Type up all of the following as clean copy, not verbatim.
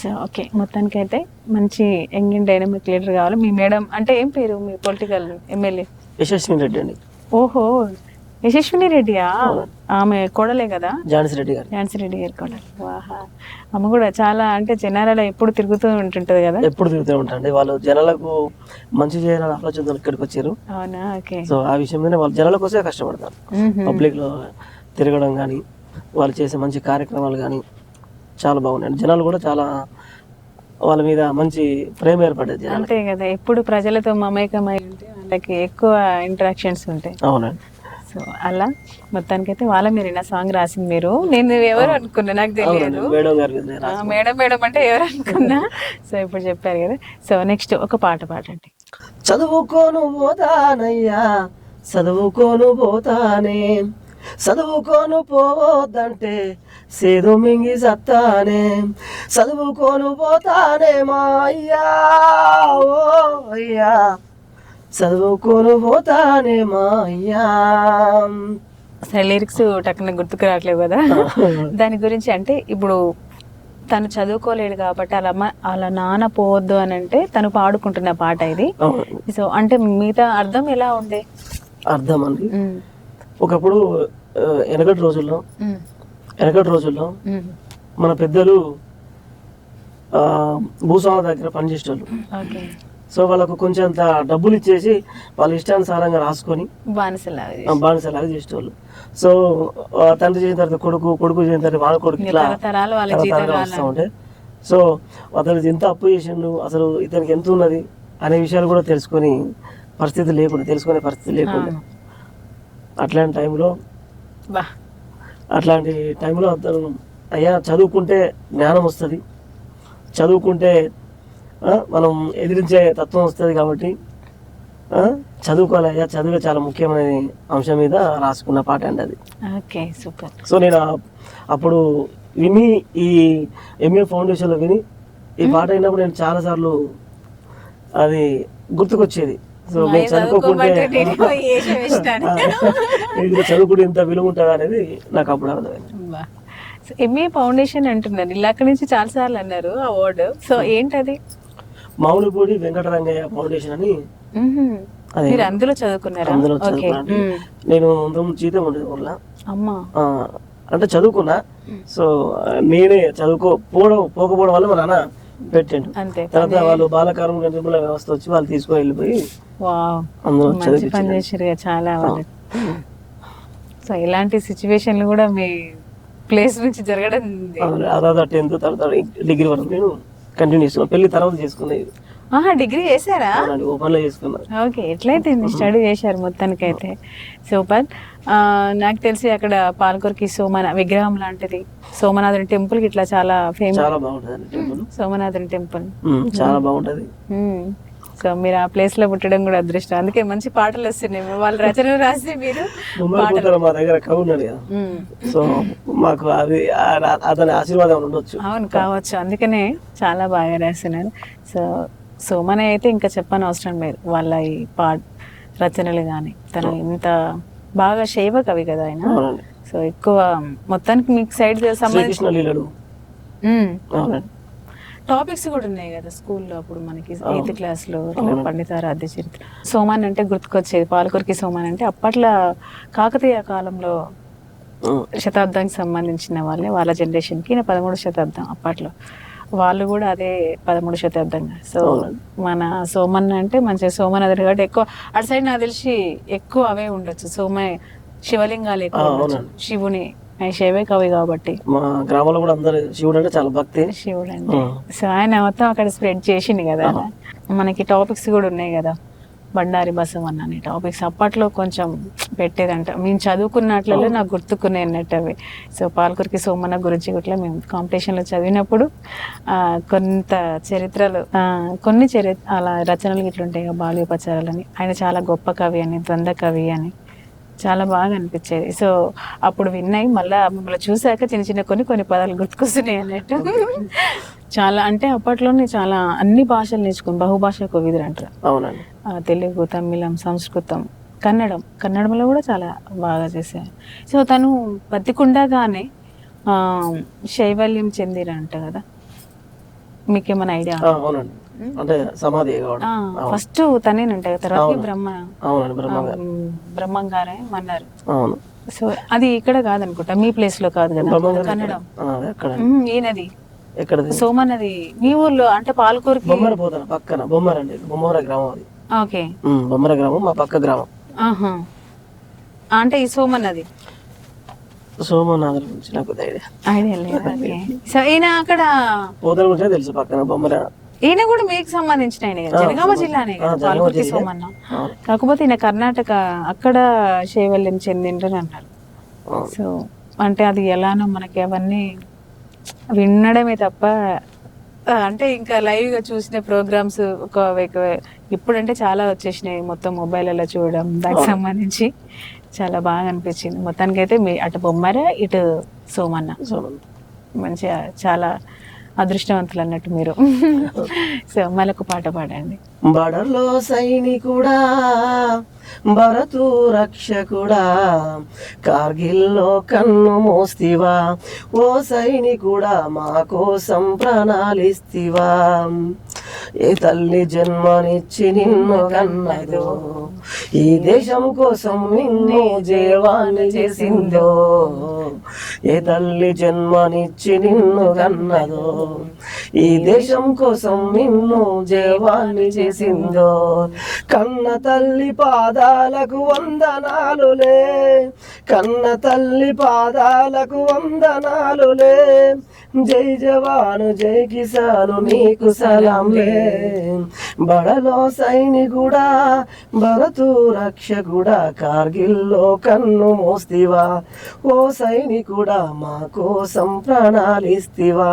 So okay, మొత్తానికి అయితే మంచి యంగ్ అండ్ డైనమిక్ లీడర్ కావాలి. మీ మేడం అంటే ఏం పేరు మీ పొలిటికల్ ఎమ్మెల్యే? యశస్విని రెడ్డి అండి. ఓహో, యశస్విని రెడ్డియా? ఆమె కోడలే కదా, ఝాన్సీ రెడ్డి గారు. ఝాన్సీ రెడ్డి గారి కోడలు. వాహా, ఆమె కూడా చాలా అంటే జనాలలో ఎప్పుడు తిరుగుతూ ఉంటుంటది కదా. ఎప్పుడు తిరుగుతూ ఉంటారండి వాళ్ళు, జనాలకు మంచి చేయాలని ఆలోచనతో ఇక్కడికి వచ్చారు. అవునా, ఓకే. సో ఆ విషయంలోనే వాళ్ళు జనాల కోసమే కష్టపడతారు. పబ్లిక్ లో తిరగడం కానీ, వాళ్ళు చేసే మంచి కార్యక్రమాలు కానీ చాలా బాగున్నాయి. జనాలు కూడా చాలా వాళ్ళ మీద మంచి ప్రేమ ఏర్పడేది. అంతే కదా, ఎప్పుడు ప్రజలతో మమేకమై ఉంటే వాళ్ళకి ఎక్కువ ఇంటరాక్షన్స్ ఉంటాయి. అవునండి. సో అలా మొత్తానికైతే వాళ్ళ మీరు నా సాంగ్ రాసింది మీరు. నేను ఎవరు అనుకున్నా, నాకు తెలియదు. మేడం గారు మేడం మేడం అంటే ఎవరు అనుకున్నా. సో ఇప్పుడు చెప్పారు కదా. సో నెక్స్ట్ ఒక పాట పాడండి. చదువుకోను పోతానయ్యా, చదువుకోను పోతానే, చదువుకోను పోవద్దంటే సేదు మింగి సత్తానే, చదువుకోను పోతానే మా అయ్యా ఓ అయ్యా, చదువుకోను పోతానే మా అయ్యా. అసలు లిరిక్స్ టక్కున గుర్తుకు రావట్లేవు కదా. దాని గురించి అంటే ఇప్పుడు తను చదువుకోలేడు కాబట్టి అలా నాన్న పోవద్దు అని అంటే తను పాడుకుంటున్న పాట ఇది. సో అంటే మిగతా అర్థం ఎలా ఉండే? అర్థం అండి, ఒకప్పుడు వెనకటి రోజుల్లో మన పెద్దలు భూస్వాముల దగ్గర పనిచేసేవాళ్ళు. సో వాళ్ళకు కొంచెం డబ్బులు ఇచ్చేసి వాళ్ళ ఇష్టానుసారంగా రాసుకొని బానిసలాగా చేసేవాళ్ళు. సో తండ్రి చేసిన తర్వాత కొడుకు చేసిన తర్వాత వాళ్ళ కొడుకు ఇట్లా వస్తూ ఉంటే, సో అతనికి ఎంత అప్పు చేసిండు, అసలు ఇతనికి ఎంత ఉన్నది అనే విషయాలు కూడా తెలుసుకునే పరిస్థితి లేకుండా అట్లాంటి టైంలో అతను అయ్యా చదువుకుంటే జ్ఞానం వస్తుంది, చదువుకుంటే మనం ఎదిరించే తత్వం వస్తుంది కాబట్టి చదువుకోవాలి అయ్యా, చదువే చాలా ముఖ్యమైన అంశం మీద రాసుకున్న పాట అండి అది. Okay, super. సో నేను అప్పుడు విని, ఈ ఎంఏ ఫౌండేషన్లో విని ఈ పాట అయినప్పుడు నేను చాలా సార్లు అది గుర్తుకొచ్చేది. సో నేను చదువుకుంటే ఎంత విలువ ఉంటుంది అనేది నాకు అప్పుడు అర్థమైంది. ఎంఏ ఫౌండేషన్ అంటున్నారు, ఇలా అక్కడి నుంచి చాలా సార్లు అన్నారు ఆ వర్డ్. సో ఏంటది? మౌలిపూడి వెంకటరంగయ్య ఫౌండేషన్ అని. మీరు అందులో చదువుకున్నారా? అందులో చదువుకున్నాను నేను. జీతం ఉండేది ఊర్లో, అంటే చదువుకున్నా. సో నేనే పోకపోవడం వల్ల మా నాన్న పెట్టండు. తర్వాత వాళ్ళు బాలకారం నిర్మూలన వ్యవస్థ వచ్చి వాళ్ళు తీసుకొని వెళ్ళిపోయి అందులో పనిచేసారు చాలా. సో ఇలాంటి సిచ్యువేషన్లు కూడా మీ ప్లేస్ నుంచి జరగడం. తర్వాత 10th తర్వాత డిగ్రీ వరకు నేను కంటిన్యూ చేసుకున్నాను. పెళ్లి తర్వాత చేసుకున్నాను. డిగ్రీ చేశారా? ఓపెన్ లో చేసుకున్నాను. ఓకే, ఎట్లయితే స్టడీ చేశారు మొత్తానికైతే. సూపర్. నాకు తెలిసి అక్కడ పాలకొరికి సోమన విగ్రహం లాంటిది, సోమనాథుని టెంపుల్ కి ఇట్లా చాలా ఫేమస్. చాలా బాగుంటది టెంపుల్, సోమనాథుని టెంపుల్ చాలా బాగుంటది. సో మీరు ఆ ప్లేస్ లో పుట్టడం కూడా అదృష్టం. అందుకే మంచి పాటలు వస్తున్నాయి. వాళ్ళ రచనలు రాసి మీరు మా దగ్గర కవి ఉన్నాడు కదా, సో మాకు అది అతని ఆశీర్వాదం ఉండొచ్చు. అవును, కావచ్చు. అందుకనే చాలా బాగా రాస్తున్నారు. సో సోమన అయితే ఇంకా చెప్పని అవసరం లేదు. వాళ్ళ ఈ రచనలు కానీ, తను ఇంత బాగా శైవ కవి కదా ఆయన. సో ఎక్కువ మొత్తానికి మీకు సైడ్ సంబంధించిన టాపిక్స్ కూడా ఉన్నాయి కదా స్కూల్లో. అప్పుడు మనకి 8th క్లాస్లో పండితారాధ్య చరిత్ర. సోమాన్ అంటే గుర్తుకొచ్చేది, పాలకొరికి సోమాన్ అంటే అప్పట్లో కాకతీయ కాలంలో శతాబ్దానికి సంబంధించిన వాళ్ళే, వాళ్ళ జనరేషన్కి 13వ శతాబ్దం అప్పట్లో వాళ్ళు కూడా అదే 13వ శతాబ్దంగా. సో మన సోమన్ అంటే మంచిగా సోమనాథుడు కాబట్టి ఎక్కువ అటు సైడ్ నాకు తెలిసి ఎక్కువ అవే ఉండొచ్చు. శివలింగాలు ఎక్కువ శివుని శైవే కవి కాబట్టి. మా గ్రామంలో కూడా అందరు శివుడు అంటే చాలా భక్తి. శివుడు అంటే సో ఆయన మొత్తం అక్కడ స్ప్రెడ్ చేసింది కదా. మనకి టాపిక్స్ కూడా ఉన్నాయి కదా, బండారి బసవన్న అనే టాపిక్స్ అప్పట్లో కొంచెం పెట్టేదంట. మేము చదువుకున్నట్లలో నాకు గుర్తుకున్నాయి అన్నట్టు అవి. సో పాలకొరికి సోమన్న గురించి కూడా మేము కాంపిటీషన్లో చదివినప్పుడు కొంత చరిత్రలు కొన్ని అలా రచనలు ఇట్లుంటాయి కదా, బాల్యోపచారాలని. ఆయన చాలా గొప్ప కవి అని, ద్వంద్వ కవి అని చాలా బాగా అనిపించేది. సో అప్పుడు విన్నాయి, మళ్ళీ మిమ్మల్ని చూసాక చిన్న చిన్న కొన్ని పదాలు గుర్తుకొస్తున్నాయి అన్నట్టు. చాలా అంటే అప్పట్లోనే చాలా అన్ని భాషలు నేర్చుకుని బహుభాష కోవిదులు అంటారు. అవునండి. తెలుగు, తమిళం, సంస్కృతం, కన్నడంలో కూడా చాలా బాగా చేశారు. సో తను బతికుండగానే శైవల్యం చెందిరంట కదా. మీకేమైనా ఐడియా? అవునండి, అంటే సమాధి కావడం. ఫస్ట్ తనేనంట, తర్వాత బ్రహ్మ. అవునండి, బ్రహ్మంగారు. బ్రహ్మంగారే అన్నారు. అవును. సో అది ఇక్కడ కాదనుకుంటా, మీ ప్లేస్ లో కాదు కదా కన్నడం. ఈయనది ఎక్కడది? సోమన్నది మీ ఊర్లో అంటే పాలకూరుకి బొమ్మర పోతాను పక్కన, బొమ్మరండి, బొమ్మర గ్రామం అది. ఓకే, బొమ్మర గ్రామం మా పక్క గ్రామం. అంటే ఈ సోమన్నది సోమనాథుల గురించి నాకు ఐడియా లేదు. సో ఈయన అక్కడ పోతల గురించి తెలుసు, పక్కన బొమ్మర. ఈయన కూడా మీకు సంబంధించిన ఆయన కదా, జనగామ జిల్లానే కదా పాలకుర్తి సోమన్న. కాకపోతే ఈయన కర్ణాటక అక్కడ శైవల్యం చెందిండ్రని అన్నారు. సో అంటే అది ఎలానో మనకి అవన్నీ వినడమే తప్ప, అంటే ఇంకా లైవ్ గా చూసిన ప్రోగ్రామ్స్ ఇప్పుడంటే చాలా వచ్చేసినాయి, మొత్తం మొబైల్లో చూడడం దానికి సంబంధించి చాలా బాగా అనిపించింది. మొత్తానికైతే మీ అటు బొమ్మర ఇటు సోమన్న మంచిగా చాలా అదృష్టవంతులు అన్నట్టు మీరు. సో మళ్ళొక పాట పాడండి. బడలో సైనికుడా, భరతు రక్షకుడా, కార్గిల్లో కన్ను మోస్తివా, ఓ సైనికుడా మా కోసం ప్రాణాలిస్తివా, ఏ తల్లి జన్మనిచ్చి నిన్ను కన్నదో, ఈ దేశం కోసం నిన్ను జవాన్ని చేసిందో, ఏ తల్లి జన్మనిచ్చి నిన్ను కన్నదో, ఈ దేశం కోసం నిన్ను జవాన్ని చేసిందో, కన్న తల్లి పాదాలకు వందనాలులే, కన్న తల్లి పాదాలకు వందనాలులే, జై జవాను జై కిసాను నీకు సలాంలే, బడలో సైనికుడా, భరతు రక్షకుడా, కార్గిల్లో కన్ను మోస్తివా, ఓ సైనికుడా మా కోసం ప్రాణాలిస్తివా.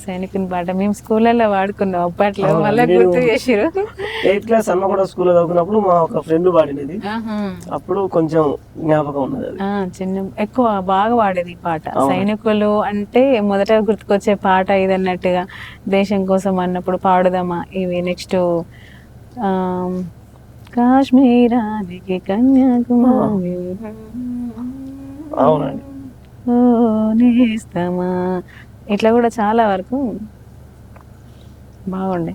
సైనికుని పాట మేము స్కూళ్ళలో వాడుకున్నాం అప్పట్లో, మళ్ళీ గుర్తు చేసిరు. 8th క్లాస్ అన్నగూడ స్కూల్లో చదువుకున్నప్పుడు మా ఒక ఫ్రెండ్ పాడినది, అప్పుడు కొంచెం జ్ఞాపకం ఉన్నది. చిన్న ఎక్కువ బాగా వాడేది ఈ పాట. సైనికులు అంటే మొదట గుర్తుకొచ్చే పాట ఇది అన్నట్టుగా, దేశం కోసం అన్నప్పుడు పాడుదామా ఇవి. నెక్స్ట్ కాశ్మీరానికి కన్యాకుమారి నేస్తమా, ఇట్లా కూడా చాలా వరకు బాగుండే.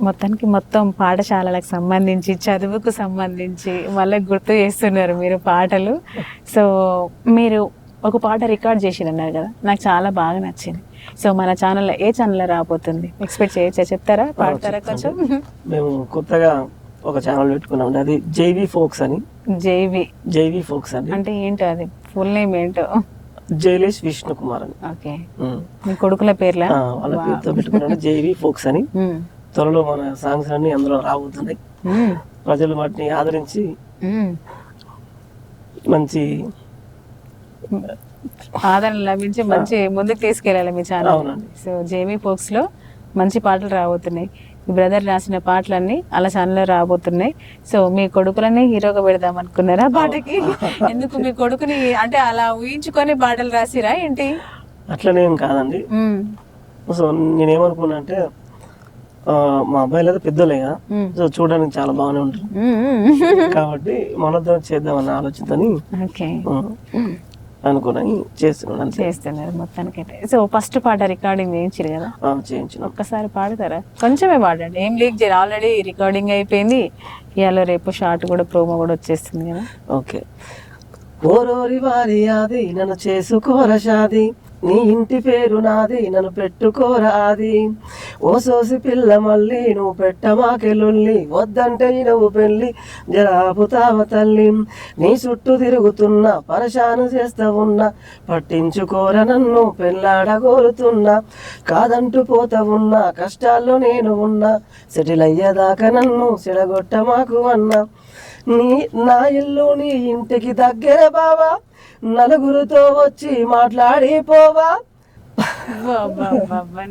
మొత్తానికి మొత్తం పాఠశాలలకు సంబంధించి, చదువుకు సంబంధించి మళ్ళీ గుర్తు చేస్తున్నారు మీరు పాటలు. సో మీరు ఒక పాట రికార్డ్ చేసిరన్నారు కదా, నాకు చాలా బాగా నచ్చింది. సో మన ఛానల్లో ఏ ఛానల్లో రాబోతుంది ఎక్స్పెక్ట్ చేయొచ్చా, చెప్తారా, పాడతారా కొంచెం? మేము కొత్తగా ఒక ఛానల్ పెట్టుకున్నాం, అది జైవి ఫోక్స్ అని. జైవి ఫోక్స్ అని అంటే ఏంటో, అది ఫుల్ నేమ్ ఏంటో? జైలేష్ విష్ణు కుమార్ అని. ఓకే, మీ కొడుకుల పేర్లా? వాళ్ళ పేరుతో పెట్టుకున్నాను, జైవి ఫోక్స్ అని. త్వరలో మన సాంగ్స్ అన్ని అందులో రాబోతున్నాయి. ప్రజలు వాటిని ఆదరించి మంచి ఆదరణ లభించి మంచి ముందుకు తీసుకెళ్ళాలి మీ ఛానల్. సో జేవీ ఫోక్స్ లో మంచి పాటలు రాబోతున్నాయి. మీ బ్రదర్ రాసిన పాటలన్నీ అలా ఛానల్లో రాబోతున్నాయి. సో మీ కొడుకులన్నీ హీరోగా పెడదాం అనుకున్నారా పాటకి? ఎందుకు మీ కొడుకుని అంటే అలా ఊహించుకొని పాటలు రాసిరా ఏంటి? అట్లనేం కాదండి. సో నేనేమనుకున్నా అంటే మా అబ్బాయిలు అయితే పెద్దోళ్ళే కదా, సో చూడడానికి చాలా బాగానే ఉంటుంది కాబట్టి మనతో చేద్దామన్న ఆలోచనతోని అనుకున్నాను, చేస్తున్నారు మొత్తానికి. సో ఫస్ట్ పాట రికార్డింగ్ చేయించారు కదా, చేయించిన. ఒక్కసారి పాడతారా? కొంచెమే పాడండి, ఏం లీక్ చేయరు, ఆల్రెడీ రికార్డింగ్ అయిపోయింది. ఇవాళ రేపు షార్ట్ కూడా ప్రోమో కూడా వచ్చేస్తుంది కదా. ఓకే. ఓరోరి వారి ఆది నన్ను చేసుకోర షాది, నీ ఇంటి పేరు నాది నన్ను పెట్టుకోరాది, ఓ సోసి పిల్ల మళ్ళీ నువ్వు పెట్టమాకెళ్ళుల్లి, వద్దంటే నువ్వు పెళ్ళి జరాపుతావ తల్లి, నీ చుట్టూ తిరుగుతున్నా పరశాను చేస్తా ఉన్నా, పట్టించుకోర నన్ను పెళ్ళాడగోరుతున్నా, కాదంటూ పోతా ఉన్నా కష్టాల్లో నేను ఉన్నా, సెటిల్ అయ్యేదాకా నన్ను చెడగొట్టమాకు అన్నా, నా ఇల్లు నీ ఇంటికి దగ్గర బావా, నలుగురితో వచ్చి మాట్లాడిపోవా,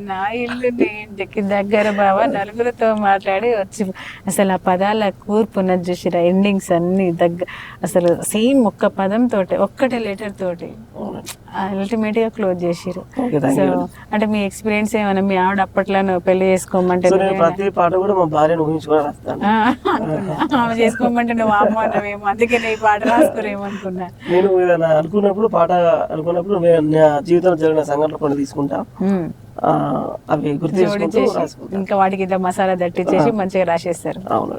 నా ఇల్లు నీ ఇంటికి దగ్గర బావా, నలుగురితో మాట్లాడి వచ్చి. అసలు ఆ పదాల కూర్పు ఉన్నది చూసిరా, ఎండింగ్స్ అన్ని అసలు సేమ్ ఒక్క పదం తోటి, ఒక్కటే లెటర్ తోటి అల్టిమేట్ గా క్లోజ్ చేసిరు. సో అంటే మీ ఎక్స్పీరియన్స్ ఏమన్నా, మీ ఆవిడ అప్పట్లో పెళ్లి చేసుకోమంటే ప్రతి పాట కూడా మా భార్యను ఊహించుకొని రాస్తాను, ఆమె చేసుకోమంటే నువ్వు అమ్మేమో, అందుకే నీ పాట రాసుకోరేమో అనుకున్నా. నేను ఏదైనా అనుకున్నప్పుడు పాట అనుకున్నప్పుడు నా జీవితంలో జరిగిన సంఘటన కొన్ని తీసుకుంటా, అవి గుర్తు చేసుకుంటూ జోడించేసి రాసుకుంటాను. ఇంకా వాటికి ఇంత మసాలా దట్టించేసి మంచిగా రాసేస్తారు. అవును.